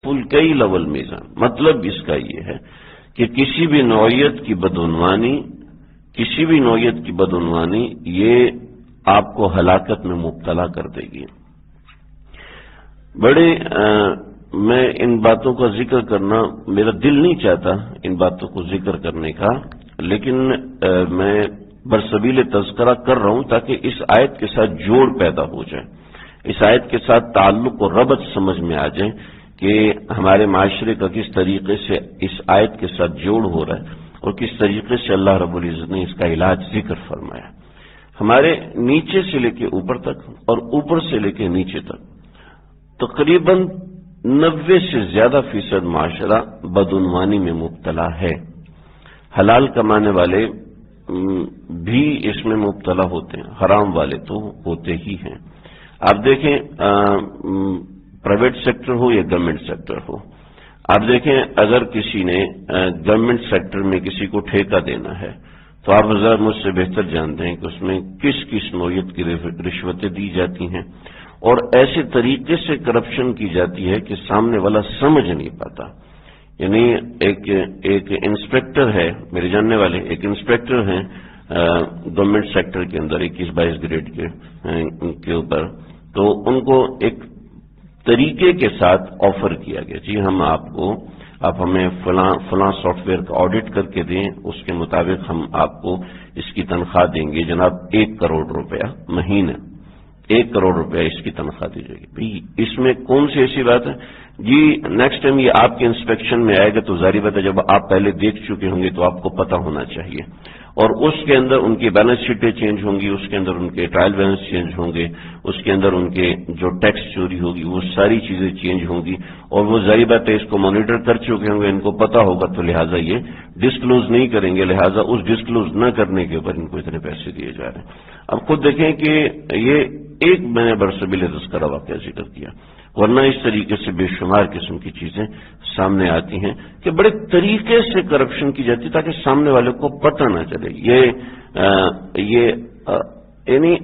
الکیل والمیزان، مطلب اس کا یہ ہے کہ کسی بھی نوعیت کی بدعنوانی یہ آپ کو ہلاکت میں مبتلا کر دے گی۔ میں ان باتوں کا ذکر کرنا، میرا دل نہیں چاہتا ان باتوں کو ذکر کرنے کا، لیکن میں برسبیل تذکرہ کر رہا ہوں تاکہ اس آیت کے ساتھ جوڑ پیدا ہو جائے، اس آیت کے ساتھ تعلق اور ربط سمجھ میں آ جائے کہ ہمارے معاشرے کا کس طریقے سے اس آیت کے ساتھ جوڑ ہو رہا ہے اور کس طریقے سے اللہ رب العزت نے اس کا علاج ذکر فرمایا۔ ہمارے نیچے سے لے کے اوپر تک اور اوپر سے لے کے نیچے تک تقریباً 90 سے زیادہ فیصد معاشرہ بدعنوانی میں مبتلا ہے۔ حلال کمانے والے بھی اس میں مبتلا ہوتے ہیں، حرام والے تو ہوتے ہی ہیں۔ آپ دیکھیں پرائیویٹ سیکٹر ہو یا گورنمنٹ سیکٹر ہو، آپ دیکھیں اگر کسی نے گورنمنٹ سیکٹر میں کسی کو ٹھیکہ دینا ہے تو آپ حضرات مجھ سے بہتر جانتے ہیں کہ اس میں کس کس نوعیت کی رشوتیں دی جاتی ہیں اور ایسے طریقے سے کرپشن کی جاتی ہے کہ سامنے والا سمجھ نہیں پاتا۔ یعنی ایک انسپیکٹر ہے، میرے جاننے والے ایک انسپیکٹر ہیں گورنمنٹ سیکٹر کے اندر 21-22 گریڈ کے اوپر، تو ان کو ایک طریقے کے ساتھ آفر کیا گیا، جی ہم آپ ہمیں فلاں سافٹ ویئر کا آڈٹ کر کے دیں، اس کے مطابق ہم آپ کو اس کی تنخواہ دیں گے جناب 1 کروڑ روپیہ مہینہ، 1 کروڑ روپیہ اس کی تنخواہ دی جائے گی۔ بھائی اس میں کون سی ایسی بات ہے؟ جی نیکسٹ ٹائم یہ آپ کے انسپیکشن میں آئے گا تو ظاہر بات ہے جب آپ پہلے دیکھ چکے ہوں گے تو آپ کو پتہ ہونا چاہیے، اور اس کے اندر ان کی بیلنس شیٹیں چینج ہوں گی، اس کے اندر ان کے ٹرائل بیلنس چینج ہوں گے، اس کے اندر ان کے جو ٹیکس چوری ہوگی وہ ساری چیزیں چینج ہوں گی، اور وہ ظاہر بات ہے اس کو مانیٹر کر چکے ہوں گے، ان کو پتہ ہوگا تو لہٰذا یہ ڈسکلوز نہیں کریں گے، لہٰذا اس ڈسکلوز نہ کرنے کے اوپر ان کو اتنے پیسے دیے جا رہے ہیں۔ اب خود دیکھیں کہ یہ ایک میں نے برسبیل تذکرہ واقعہ ذکر کیا، ورنہ اس طریقے سے بے شمار قسم کی چیزیں سامنے آتی ہیں کہ بڑے طریقے سے کرپشن کی جاتی ہے تاکہ سامنے والے کو پتہ نہ چلے۔ یعنی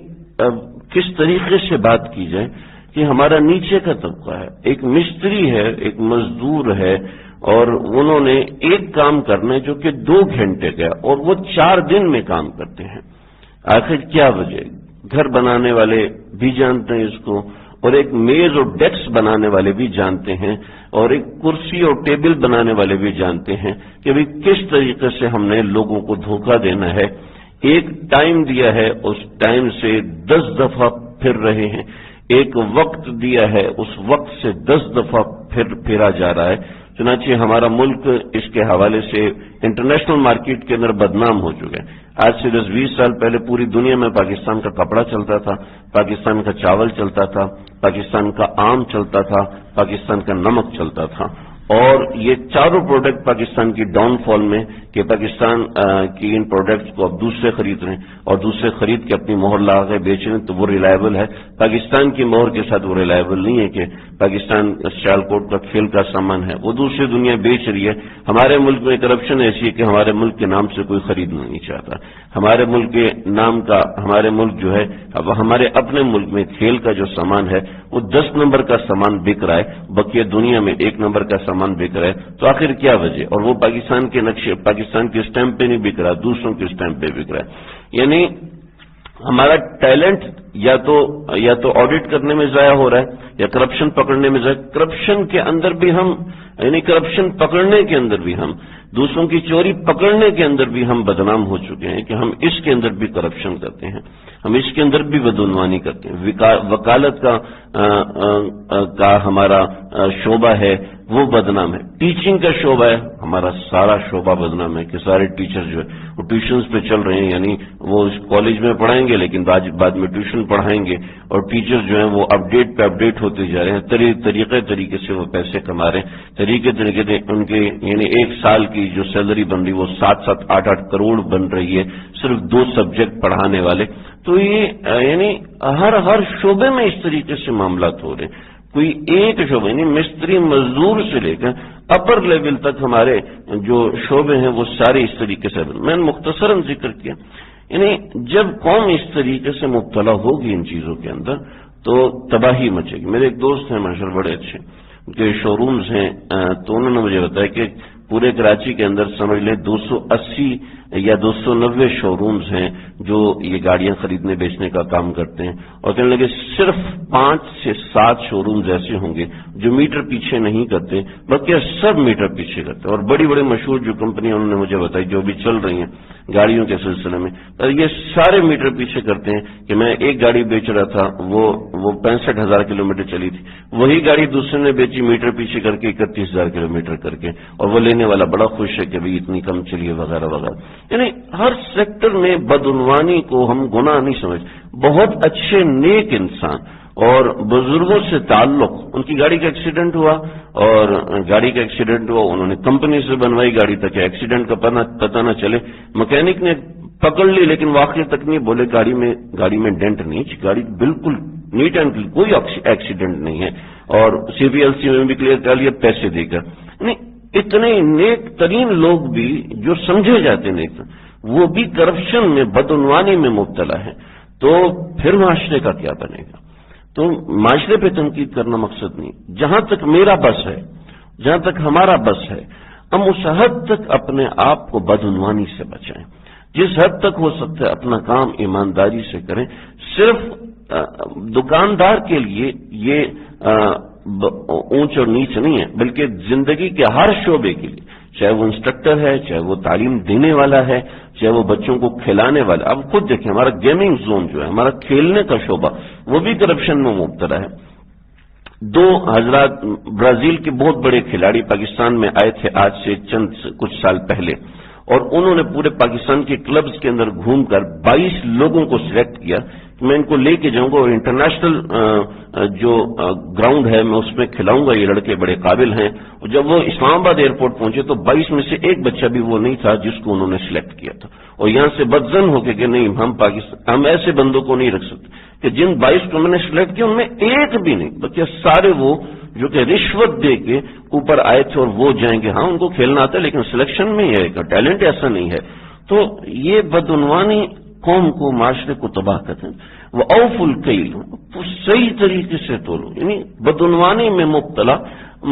کس طریقے سے بات کی جائے کہ ہمارا نیچے کا طبقہ ہے، ایک مستری ہے، ایک مزدور ہے، اور انہوں نے ایک کام کرنا ہے جو کہ 2 گھنٹے کا، اور وہ 4 دن میں کام کرتے ہیں۔ آخر کیا وجہ؟ گھر بنانے والے بھی جانتے ہیں اس کو، اور ایک میز اور ڈیسک بنانے والے بھی جانتے ہیں، اور ایک کرسی اور ٹیبل بنانے والے بھی جانتے ہیں کہ بھئی کس طریقے سے ہم نے لوگوں کو دھوکہ دینا ہے۔ ایک ٹائم دیا ہے، اس ٹائم سے 10 دفعہ پھر رہے ہیں، ایک وقت دیا ہے، اس وقت سے 10 دفعہ پھرا جا رہا ہے۔ چنانچہ ہمارا ملک اس کے حوالے سے انٹرنیشنل مارکیٹ کے اندر بدنام ہو چکا ہے۔ آج سے 10-20 سال پہلے پوری دنیا میں پاکستان کا کپڑا چلتا تھا، پاکستان کا چاول چلتا تھا، پاکستان کا آم چلتا تھا، پاکستان کا نمک چلتا تھا، اور یہ چاروں پروڈکٹ پاکستان کی ڈاؤن فال میں کہ پاکستان کی ان پروڈکٹس کو اب دوسرے خرید رہے ہیں اور دوسرے خرید کے اپنی مہر لگا کے بیچ رہے ہیں، تو وہ ریلائبل ہے۔ پاکستان کی مہر کے ساتھ وہ ریلائبل نہیں ہے کہ پاکستان سیال کوٹ کا کھیل کا سامان ہے، وہ دوسری دنیا بیچ رہی ہے۔ ہمارے ملک میں کرپشن ایسی ہے کہ ہمارے ملک کے نام سے کوئی خریدنا نہیں چاہتا، ہمارے ملک کے نام کا، ہمارے ملک جو ہے، اب ہمارے اپنے ملک میں کھیل کا جو سامان ہے وہ 10 نمبر کا سامان بک رہا ہے، بقیہ دنیا میں 1 نمبر کا سامان بک رہا ہے، تو آخر کیا وجہ؟ اور وہ پاکستان کے نقشے، پاکستان کے اسٹیمپ پہ نہیں بک رہا، دوسروں کے اسٹیمپ پہ بک رہا ہے۔ یعنی ہمارا ٹیلنٹ یا تو آڈٹ کرنے میں ضائع ہو رہا ہے یا کرپشن پکڑنے میں ضائع۔ کرپشن کے اندر بھی ہم، یعنی کرپشن پکڑنے کے اندر بھی ہم، دوسروں کی چوری پکڑنے کے اندر بھی ہم بدنام ہو چکے ہیں کہ ہم اس کے اندر بھی کرپشن کرتے ہیں، ہم اس کے اندر بھی بدعنوانی کرتے ہیں۔ وکالت کا ہمارا شعبہ ہے وہ بدنام ہے، ٹیچنگ کا شعبہ ہے ہمارا سارا شعبہ بدنام ہے کہ سارے ٹیچر جو ہے وہ ٹیوشنز پہ چل رہے ہیں، یعنی وہ کالج میں پڑھائیں گے لیکن بعد میں ٹیوشن پڑھائیں گے، اور ٹیچر جو ہیں وہ اپڈیٹ پہ اپڈیٹ ہوتے جا رہے ہیں، طریقے سے وہ پیسے کما رہے ہیں، طریقے سے ان کے، یعنی 1 سال کی جو سیلری بن رہی وہ 7-7 8-8 کروڑ بن رہی ہے صرف 2 سبجیکٹ پڑھانے والے۔ تو یہ یعنی ہر شعبے میں اس طریقے سے معاملات ہو رہے ہیں، کوئی ایک شعبہ یعنی مستری مزدور سے لے کر اپر لیول تک ہمارے جو شعبے ہیں وہ سارے اس طریقے سے۔ میں نے مختصراً ذکر کیا، یعنی جب قوم اس طریقے سے مبتلا ہوگی ان چیزوں کے اندر تو تباہی مچے گی۔ میرے ایک دوست ہیں ماشاءاللہ بڑے اچھے، کے شو رومز ہیں، تو انہوں نے مجھے بتایا کہ پورے کراچی کے اندر سمجھ لیں 280 یا 290 شو رومز ہیں جو یہ گاڑیاں خریدنے بیچنے کا کام کرتے ہیں، اور کہنے لگے صرف 5 سے 7 شو رومز ایسے ہوں گے جو میٹر پیچھے نہیں کرتے، بلکہ سب میٹر پیچھے کرتے ہیں۔ اور بڑی بڑی مشہور جو کمپنیاں انہوں نے مجھے بتائی جو بھی چل رہی ہیں گاڑیوں کے سلسلے میں، یہ سارے میٹر پیچھے کرتے ہیں کہ میں ایک گاڑی بیچ رہا تھا، وہ 65,000 کلومیٹر چلی تھی، وہی گاڑی دوسرے نے بیچی میٹر پیچھے کر کے 31,000 کلومیٹر کر کے، اور وہ لینے والا بڑا خوش ہے کہ بھئی اتنی کم چلی ہے وغیرہ وغیرہ۔ یعنی ہر سیکٹر میں بدعنوانی کو ہم گناہ نہیں سمجھ، بہت اچھے نیک انسان اور بزرگوں سے تعلق، ان کی گاڑی کا ایکسیڈنٹ ہوا اور گاڑی کا ایکسیڈنٹ ہوا، انہوں نے کمپنی سے بنوائی گاڑی تک ایکسیڈنٹ کا پتہ نہ چلے، مکینک نے پکڑ لی لیکن واقعی تک نہیں بولے گاڑی میں ڈینٹ نہیں، گاڑی بالکل نیٹ اینڈ کلین، کوئی ایکسیڈنٹ نہیں ہے، اور CPLC میں بھی کلیئر کر لیا پیسے دے کر۔ یعنی اتنے نیک ترین لوگ بھی جو سمجھے جاتے ہیں نیک، وہ بھی کرپشن میں بدعنوانی میں مبتلا ہے، تو پھر معاشرے کا کیا بنے گا؟ تو معاشرے پہ تنقید کرنا مقصد نہیں، جہاں تک میرا بس ہے، جہاں تک ہمارا بس ہے، ہم اس حد تک اپنے آپ کو بدعنوانی سے بچائیں، جس حد تک ہو سکتا ہے اپنا کام ایمانداری سے کریں۔ صرف دکاندار کے لیے یہ اونچ اور نیچ نہیں ہے، بلکہ زندگی کے ہر شعبے کے لیے، چاہے وہ انسٹرکٹر ہے، چاہے وہ تعلیم دینے والا ہے، چاہے وہ بچوں کو کھلانے والا۔ اب خود دیکھیں ہمارا گیمنگ زون جو ہے، ہمارا کھیلنے کا شعبہ، وہ بھی کرپشن میں مبتلا ہے۔ 2 حضرات برازیل کے بہت بڑے کھلاڑی پاکستان میں آئے تھے آج سے کچھ سال پہلے، اور انہوں نے پورے پاکستان کے کلبز کے اندر گھوم کر 22 لوگوں کو سلیکٹ کیا کہ میں ان کو لے کے جاؤں گا اور انٹرنیشنل جو گراؤنڈ ہے میں اس میں کھلاؤں گا، یہ لڑکے بڑے قابل ہیں۔ اور جب وہ اسلام آباد ایئرپورٹ پہنچے تو 22 میں سے ایک بچہ بھی وہ نہیں تھا جس کو انہوں نے سلیکٹ کیا تھا، اور یہاں سے بدظن ہو کے کہ نہیں ہم ایسے بندوں کو نہیں رکھ سکتے کہ جن 22 کو میں نے سلیکٹ کیا ان میں ایک بھی نہیں، بلکہ سارے وہ جو کہ رشوت دے کے اوپر آئے تھے اور وہ جائیں گے، ہاں ان کو کھیلنا آتا ہے لیکن سلیکشن میں ہی ہے، ٹیلنٹ ایسا نہیں ہے۔ تو یہ بدعنوانی قوم کو، معاشرے کو تباہ کرتے ہیں۔ وہ اوف الکیل، صحیح طریقے سے تولو، یعنی بدعنوانی میں مبتلا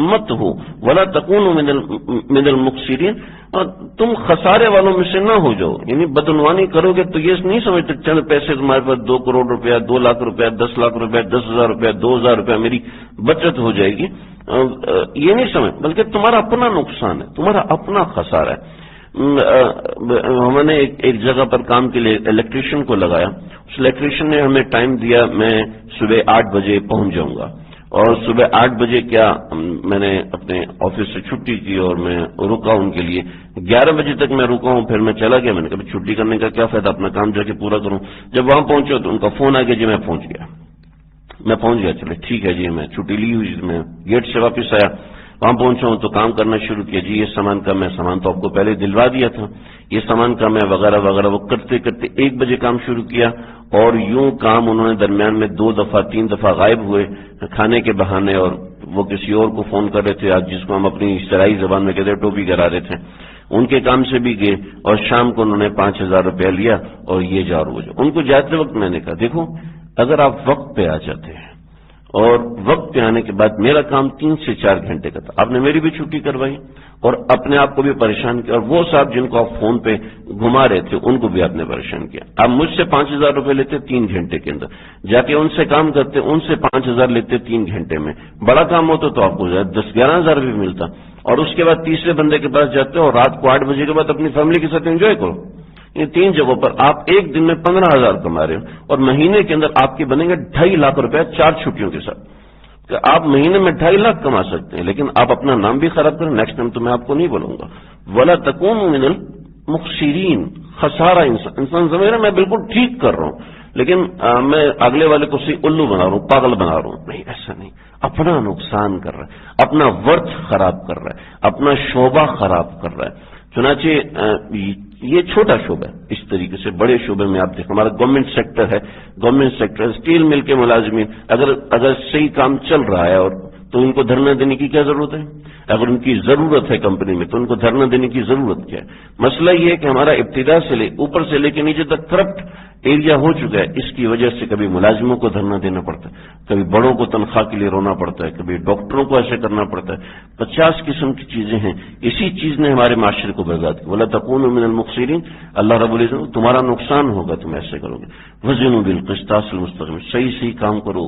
مت ہو، ولا تکونوا من المخسرین، اور تم خسارے والوں میں سے نہ ہو جاؤ۔ یعنی بدعنوانی کرو گے تو یہ نہیں سمجھتے چند پیسے تمہارے پاس 2 کروڑ روپیہ، 2 لاکھ روپیہ، 10 لاکھ روپیہ، 10,000 روپیہ، 2,000 روپیہ میری بچت ہو جائے گی، یہ نہیں سمجھ، بلکہ تمہارا اپنا نقصان ہے، تمہارا اپنا خسارہ ہے۔ ہم نے ایک جگہ پر کام کے لیے الیکٹریشین کو لگایا، اس الیکٹریشین نے ہمیں ٹائم دیا میں صبح 8 بجے پہنچ جاؤں گا، اور صبح 8 بجے کیا میں نے اپنے آفس سے چھٹی کی اور میں رکا ان کے لیے، 11 بجے تک میں رکا ہوں، پھر میں چلا گیا، میں نے کہا چھٹی کرنے کا کیا فائدہ، اپنا کام جا کے پورا کروں۔ جب وہاں پہنچا تو ان کا فون آ گیا، جی میں پہنچ گیا، چلے ٹھیک ہے جی، میں چھٹی لی ہوئی، میں گیٹ سے واپس آیا، وہاں پہنچا ہوں تو کام کرنا شروع کیا، جی یہ سامان کا میں سامان تو آپ کو پہلے دلوا دیا تھا، یہ سامان کا میں وغیرہ وغیرہ، وہ کرتے کرتے 1 بجے کام شروع کیا، اور یوں کام انہوں نے درمیان میں 2 دفعہ 3 دفعہ غائب ہوئے کھانے کے بہانے، اور وہ کسی اور کو فون کر رہے تھے، آج جس کو ہم اپنی اشترائی زبان میں کہتے ہیں ٹوپی کرا رہے تھے، ان کے کام سے بھی گئے، اور شام کو انہوں نے 5,000 روپیہ لیا، اور یہ جا اور وہ جا۔ ان کو جاتے وقت میں نے کہا دیکھو اگر آپ وقت پہ آ جاتے ہیں، اور وقت پہ آنے کے بعد میرا کام 3 سے 4 گھنٹے کا تھا، آپ نے میری بھی چھٹی کروائی اور اپنے آپ کو بھی پریشان کیا، اور وہ صاحب جن کو آپ فون پہ گھما رہے تھے ان کو بھی آپ نے پریشان کیا۔ آپ مجھ سے 5,000 روپے لیتے 3 گھنٹے کے اندر، جا کے ان سے کام کرتے، ان سے 5,000 لیتے 3 گھنٹے میں، بڑا کام ہوتا تو آپ کو 10-11,000 بھی ملتا، اور اس کے بعد تیسرے بندے کے پاس جاتے اور رات کو 8 بجے کے بعد اپنی فیملی کے ساتھ انجوائے کرو۔ یہ 3 جگہوں پر آپ ایک دن میں 15,000 کما رہے ہو، اور مہینے کے اندر آپ کے بنیں گے 2.5 لاکھ روپے 4 چھٹیوں کے ساتھ، کہ آپ مہینے میں 2.5 لاکھ کما سکتے ہیں، لیکن آپ اپنا نام بھی خراب کریں۔ نیکسٹ ٹائم تو میں آپ کو نہیں بولوں گا، وَلَا تَكُونُوا مِنَ الْمُخْسِرِينَ، خسارہ انسان سمجھ رہا میں بالکل ٹھیک کر رہا ہوں، لیکن میں اگلے والے کو صحیح الو بنا رہا ہوں، پاگل بنا رہا ہوں، نہیں ایسا نہیں، اپنا نقصان کر رہا ہے، اپنا ورث خراب کر رہا ہے، اپنا شعبہ خراب کر رہا ہے۔ چنانچہ یہ چھوٹا شعبہ ہے، اس طریقے سے بڑے شعبے میں آپ دیکھیں، ہمارا گورنمنٹ سیکٹر ہے، گورنمنٹ سیکٹر اسٹیل مل کے ملازمین اگر صحیح کام چل رہا ہے اور تو ان کو دھرنا دینے کی کیا ضرورت ہے؟ اگر ان کی ضرورت ہے کمپنی میں تو ان کو دھرنا دینے کی ضرورت کیا ہے؟ مسئلہ یہ ہے کہ ہمارا ابتدا سے اوپر سے لے کے نیچے تک کرپٹ ایریا ہو چکا ہے. اس کی وجہ سے کبھی ملازموں کو دھرنا دینا پڑتا ہے, کبھی بڑوں کو تنخواہ کے لیے رونا پڑتا ہے, کبھی ڈاکٹروں کو ایسے کرنا پڑتا ہے. 50 قسم کی چیزیں ہیں. اسی چیز نے ہمارے معاشرے کو برباد کیا. وَلَا تَكُونُوا مِنَ الْمُخْسِرِينَ. اللہ رب العزت تمہارا نقصان ہوگا تم ایسے کرو گے. وَزِنُوا بِالْقِسْطَاسِ الْمُسْتَقِيمِ. صحیح کام کرو,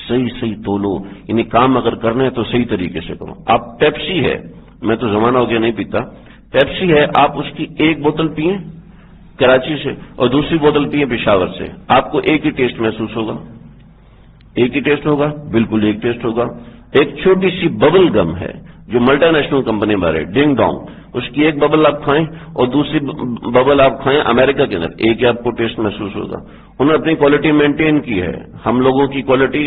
صحیح تولو. یعنی کام اگر کرنا ہے تو صحیح طریقے سے کرو. آپ پیپسی ہے, میں تو زمانہ ہو گیا نہیں پیتا, پیپسی ہے, آپ اس کی ایک بوتل پئیں کراچی سے اور دوسری بوتل پئیں پشاور سے, آپ کو ایک ہی ٹیسٹ محسوس ہوگا. ایک ہی ٹیسٹ ہوگا, بالکل ایک ٹیسٹ ہوگا. ایک چھوٹی سی ببل گم ہے جو ملٹی نیشنل کمپنی بارے ڈنگ ڈونگ, اس کی ایک ببل آپ کھائیں اور دوسری ببل آپ کھائیں امریکہ کے اندر, ایک ہی آپ کو ٹیسٹ محسوس ہوگا. انہوں نے اپنی کوالٹی مینٹین کی ہے. ہم لوگوں کی کوالٹی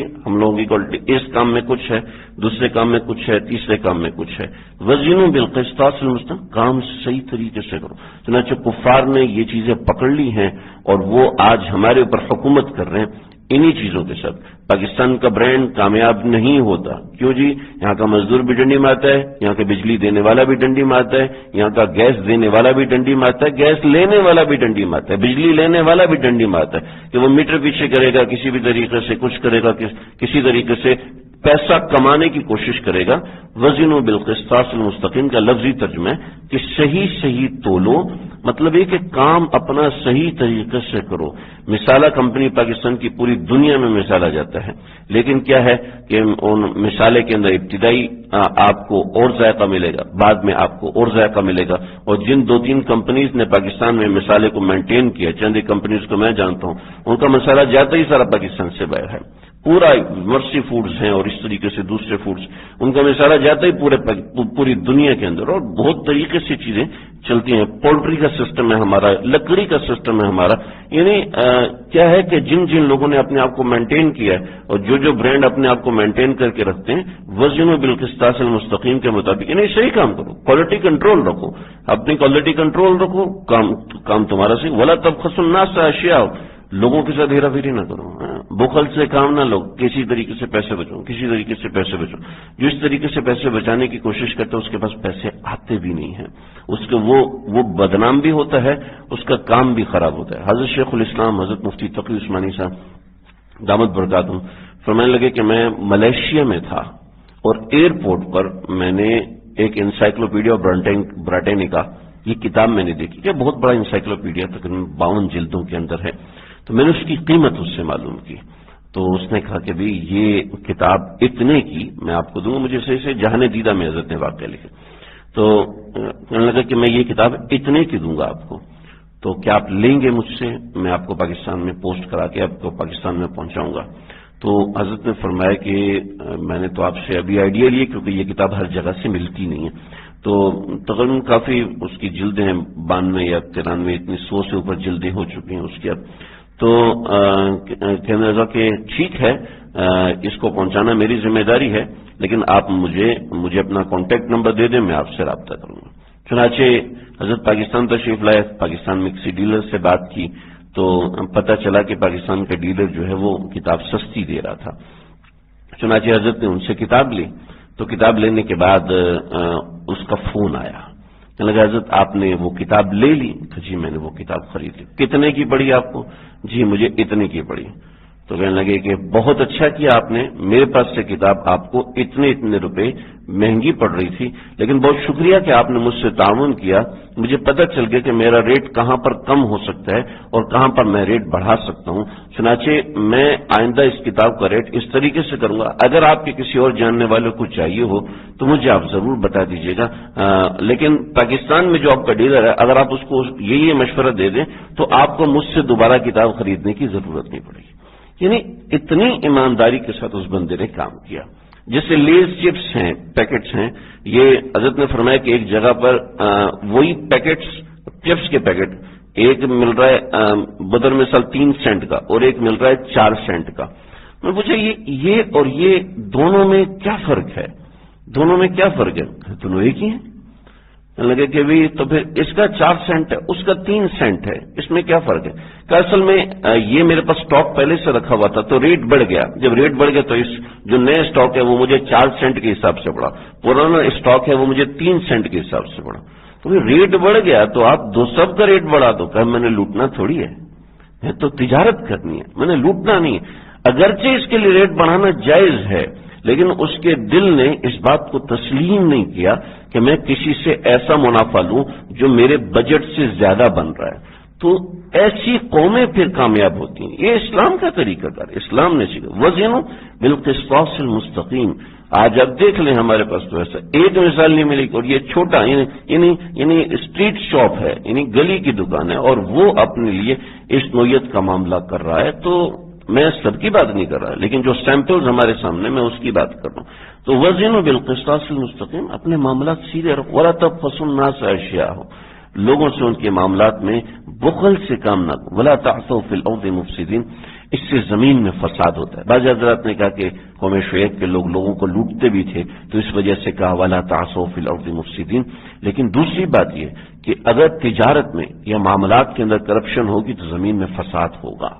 اس کام میں کچھ ہے, دوسرے کام میں کچھ ہے, تیسرے کام میں کچھ ہے. وزنوا بالقسطاس المستقیم. کام صحیح طریقے سے کرو. چنانچہ کفار نے یہ چیزیں پکڑ لی ہیں اور وہ آج ہمارے اوپر حکومت کر رہے ہیں انہی چیزوں کے ساتھ. پاکستان کا برانڈ کامیاب نہیں ہوتا. کیوں جی؟ یہاں کا مزدور بھی ڈنڈی مارتا ہے, یہاں کا بجلی دینے والا بھی ڈنڈی مارتا ہے, یہاں کا گیس دینے والا بھی ڈنڈی مارتا ہے, گیس لینے والا بھی ڈنڈی مارتا ہے, بجلی لینے والا بھی ڈنڈی مارتا ہے کہ وہ میٹر پیچھے کرے گا, کسی بھی طریقے سے کچھ کرے گا, کسی طریقے سے پیسہ کمانے کی کوشش کرے گا. وزنوا بالقسطاس المستقیم کا لفظی ترجمہ ہے کہ صحیح تولو. مطلب یہ کہ کام اپنا صحیح طریقے سے کرو. مثالہ کمپنی پاکستان کی پوری دنیا میں مثالہ جاتا ہے, لیکن کیا ہے کہ ان مثالے کے اندر ابتدائی آپ کو اور ذائقہ ملے گا, بعد میں آپ کو اور ذائقہ ملے گا. اور جن 2-3 کمپنیز نے پاکستان میں مثالے کو مینٹین کیا, چند ایک کمپنیز کو میں جانتا ہوں, ان کا مثالہ جاتا ہی سارا پاکستان سے باہر ہے. پورا مرسی فوڈز ہیں اور اس طریقے سے دوسرے فوڈز, ان کا مثالہ جاتا ہی پوری دنیا کے اندر, اور بہت طریقے سے چیزیں چلتی ہیں. پولٹری کا سسٹم ہے ہمارا, لکڑی کا سسٹم ہے ہمارا. یعنی کیا ہے کہ جن لوگوں نے اپنے آپ کو مینٹین کیا ہے اور جو برانڈ اپنے آپ کو مینٹین کر کے رکھتے ہیں, وزنوا بالقسطاس المستقیم کے مطابق, یعنی صحیح کام کرو, کوالٹی کنٹرول رکھو, اپنی کوالٹی کنٹرول رکھو, کام تمہارا صحیح. ولا تبخسوا الناس اشیاء. لوگوں کے ساتھ ہیرا پھیری نہ کرو, بخل سے کام نہ لو, کسی طریقے سے پیسے بچو, جو اس طریقے سے پیسے بچانے کی کوشش کرتا ہے اس کے پاس پیسے آتے بھی نہیں ہیں, اس کے وہ بدنام بھی ہوتا ہے, اس کا کام بھی خراب ہوتا ہے. حضرت شیخ الاسلام حضرت مفتی تقی عثمانی صاحب دامت برکاتہم فرمانے لگے کہ میں ملیشیا میں تھا اور ایئرپورٹ پر میں نے ایک انسائکلوپیڈیا برٹینیکا یہ کتاب میں نے دیکھی, کہ بہت بڑا انسائکلوپیڈیا تقریباً 52 جلدوں کے اندر ہے. تو میں نے اس کی قیمت اس سے معلوم کی, تو اس نے کہا کہ بھئی یہ کتاب اتنے کی میں آپ کو دوں گا. مجھے سے جہان دیدہ میں حضرت نے واقعہ لکھے, تو کہنے لگا کہ میں یہ کتاب اتنے کی دوں گا آپ کو, تو کیا آپ لیں گے مجھ سے؟ میں آپ کو پاکستان میں پوسٹ کرا کے آپ کو پاکستان میں پہنچاؤں گا. تو حضرت نے فرمایا کہ میں نے تو آپ سے ابھی آئیڈیا لیے, کیونکہ یہ کتاب ہر جگہ سے ملتی نہیں ہے, تو تقریباً کافی اس کی جلدیں ہیں, 92 یا 93, اتنی 100 سے اوپر جلدیں ہو چکی ہیں اس کی اب. تو کہنے لگا کہ ٹھیک ہے, اس کو پہنچانا میری ذمہ داری ہے, لیکن آپ مجھے اپنا کانٹیکٹ نمبر دے دیں, میں آپ سے رابطہ کروں گا. چنانچہ حضرت پاکستان تشریف لائے, پاکستان میں کسی ڈیلر سے بات کی تو پتہ چلا کہ پاکستان کا ڈیلر جو ہے وہ کتاب سستی دے رہا تھا. چنانچہ حضرت نے ان سے کتاب لی, تو کتاب لینے کے بعد اس کا فون آیا, کہنے لگا حضرت آپ نے وہ کتاب لے لی؟ تو جی میں نے وہ کتاب خرید لی. کتنے کی پڑی آپ کو؟ جی مجھے اتنے کی پڑی. تو کہنے لگے کہ بہت اچھا کیا آپ نے, میرے پاس سے کتاب آپ کو اتنے روپے مہنگی پڑ رہی تھی, لیکن بہت شکریہ کہ آپ نے مجھ سے تعاون کیا. مجھے پتہ چل گیا کہ میرا ریٹ کہاں پر کم ہو سکتا ہے اور کہاں پر میں ریٹ بڑھا سکتا ہوں. چنانچہ میں آئندہ اس کتاب کا ریٹ اس طریقے سے کروں گا. اگر آپ کے کسی اور جاننے والے کو چاہیے ہو تو مجھے آپ ضرور بتا دیجیے گا, لیکن پاکستان میں جو آپ کا ڈیلر ہے اگر آپ اس کو یہ مشورہ دے دیں تو آپ کو مجھ سے دوبارہ کتاب خریدنے کی ضرورت نہیں پڑے گی. یعنی اتنی ایمانداری کے ساتھ اس بندے نے کام کیا. جیسے لیز چپس ہیں, پیکٹس ہیں, یہ حضرت نے فرمایا کہ ایک جگہ پر وہی پیکٹس, چپس کے پیکٹ, ایک مل رہا ہے بدر مثال 3 سینٹ کا اور ایک مل رہا ہے 4 سینٹ کا. میں پوچھا یہ اور یہ دونوں میں کیا فرق ہے؟ دونوں میں کیا فرق ہے؟ دونوں ایک ہی ہیں. لگے کہ بھی تو پھر اس کا 4 سینٹ ہے، اس کا 3 سینٹ ہے، اس میں کیا فرق ہے؟ کہ اصل میں یہ میرے پاس اسٹاک پہلے سے رکھا ہوا تھا تو ریٹ بڑھ گیا، جب ریٹ بڑھ گیا تو اس جو نئے اسٹاک ہے وہ مجھے 4 سینٹ کے حساب سے پڑا، پرانا اسٹاک ہے وہ مجھے 3 سینٹ کے حساب سے پڑا، تو پھر ریٹ بڑھ گیا تو آپ دو سب کا ریٹ بڑھا دو، کہ میں نے لوٹنا تھوڑی ہے، میں تو تجارت کرنی ہے، میں نے لوٹنا نہیں ہے۔ اگرچہ اس کے لیے ریٹ بڑھانا جائز ہے، لیکن اس کے دل نے اس بات کو تسلیم نہیں کیا کہ میں کسی سے ایسا منافع لوں جو میرے بجٹ سے زیادہ بن رہا ہے، تو ایسی قومیں پھر کامیاب ہوتی ہیں۔ یہ اسلام کا طریقہ کار، اسلام نے سیکھا، وزنوا بالقسطاس المستقیم۔ آج اب دیکھ لیں ہمارے پاس تو ایسا ایک مثال نہیں ملی، اور یہ چھوٹا یعنی اسٹریٹ شاپ ہے، یعنی گلی کی دکان ہے، اور وہ اپنے لیے اس نوعیت کا معاملہ کر رہا ہے۔ تو میں سب کی بات نہیں کر رہا، لیکن جو سیمپلز ہمارے سامنے میں اس کی بات کر رہا ہوں۔ تو وزنوا بالقسطاس المستقیم، اپنے معاملات سیدھے رکھو، ولا تبخسوا الناس اشیاءهم، لوگوں سے ان کے معاملات میں بخل سے کام نہ کرو، ولا تعثوا فی الارض مفسدین، اس سے زمین میں فساد ہوتا ہے۔ بعض حضرات نے کہا کہ قوم شعیب کے لوگوں کو لوٹتے بھی تھے، تو اس وجہ سے کہا ولا تعثوا فی الارض مفسدین۔ لیکن دوسری بات یہ کہ اگر تجارت میں یا معاملات کے اندر کرپشن ہوگی تو زمین میں فساد ہوگا۔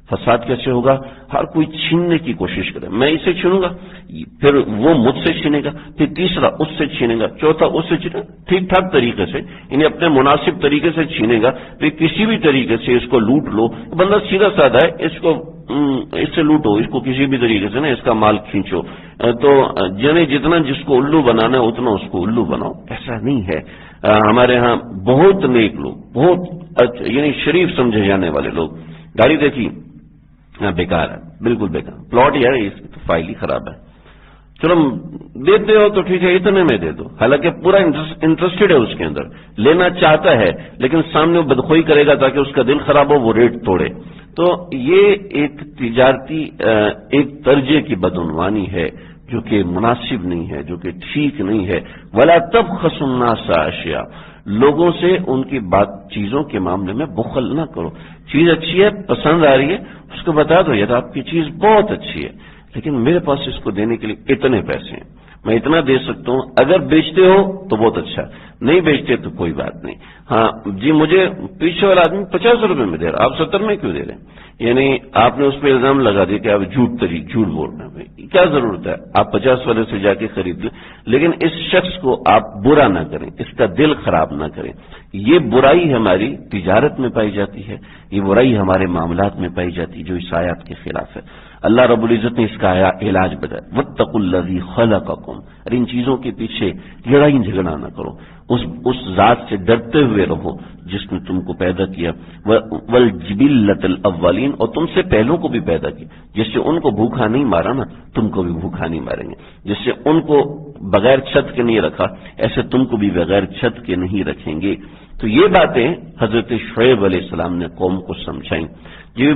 فساد کیسے ہوگا؟ ہر کوئی چھیننے کی کوشش کرے، میں اسے چھینوں گا، پھر وہ مجھ سے چھینے گا، پھر تیسرا اس سے چھینے گا، چوتھا اس سے چھینے گا، ٹھیک ٹھاک طریقے سے، انہیں اپنے مناسب طریقے سے چھینے گا، پھر کسی بھی طریقے سے اس کو لوٹ لو۔ بندہ سیدھا سادہ ہے، اس سے لوٹو، اس کو کسی بھی طریقے سے نا اس کا مال کھینچو، تو جتنا جس کو الو بنانا ہے اتنا اس کو الو بناؤ۔ ایسا نہیں ہے۔ ہمارے ہاں بہت نیک لوگ، بہت یعنی شریف سمجھے جانے والے لوگ، گاڑی دیکھی بیکار ہے، بالکل بیکار، پلاٹ یار اس کی تو فائل ہی خراب ہے، چلو دیتے ہو تو ٹھیک ہے، اتنے میں دے دو، حالانکہ پورا انٹرسٹڈ ہے اس کے اندر، لینا چاہتا ہے، لیکن سامنے وہ بدخوئی کرے گا تاکہ اس کا دل خراب ہو، وہ ریٹ توڑے۔ تو یہ ایک تجارتی ایک درجے کی بدعنوانی ہے جو کہ مناسب نہیں ہے، جو کہ ٹھیک نہیں ہے۔ ولا تبخسوا الناس اشیاء، لوگوں سے ان کی بات چیزوں کے معاملے میں بخل نہ کرو۔ چیز اچھی ہے، پسند آ رہی ہے، اس کو بتا دو یار آپ کی چیز بہت اچھی ہے، لیکن میرے پاس اس کو دینے کے لیے اتنے پیسے ہیں، میں اتنا دے سکتا ہوں، اگر بیچتے ہو تو بہت اچھا، نہیں بیچتے تو کوئی بات نہیں۔ ہاں جی، مجھے پیچھے والا آدمی 50 روپے میں دے رہا، آپ 70 میں کیوں دے رہے ہیں؟ یعنی آپ نے اس پہ الزام لگا دیا کہ آپ جھوٹ بول رہے ہیں، کیا ضرورت ہے؟ آپ 50 والے سے جا کے خرید لیں، لیکن اس شخص کو آپ برا نہ کریں، اس کا دل خراب نہ کریں۔ یہ برائی ہماری تجارت میں پائی جاتی ہے، یہ برائی ہمارے معاملات میں پائی جاتی ہے جو اس آیات کے خلاف ہے۔ اللہ رب العزت نے اس کا علاج بتایا، واتقوا الذی خلقکم، اور ان چیزوں کے پیچھے لڑائی جھگڑا نہ کرو، اس ذات سے ڈرتے ہوئے رہو جس نے تم کو پیدا کیا، والجبلۃ الاولین، اور تم سے پہلوں کو بھی پیدا کیا، جس سے ان کو بھوکا نہیں مارا نا تم کو بھی بھوکا نہیں ماریں گے، جس سے ان کو بغیر چھت کے نہیں رکھا ایسے تم کو بھی بغیر چھت کے نہیں رکھیں گے۔ تو یہ باتیں حضرت شعیب علیہ السلام نے قوم کو سمجھائیں۔ یہ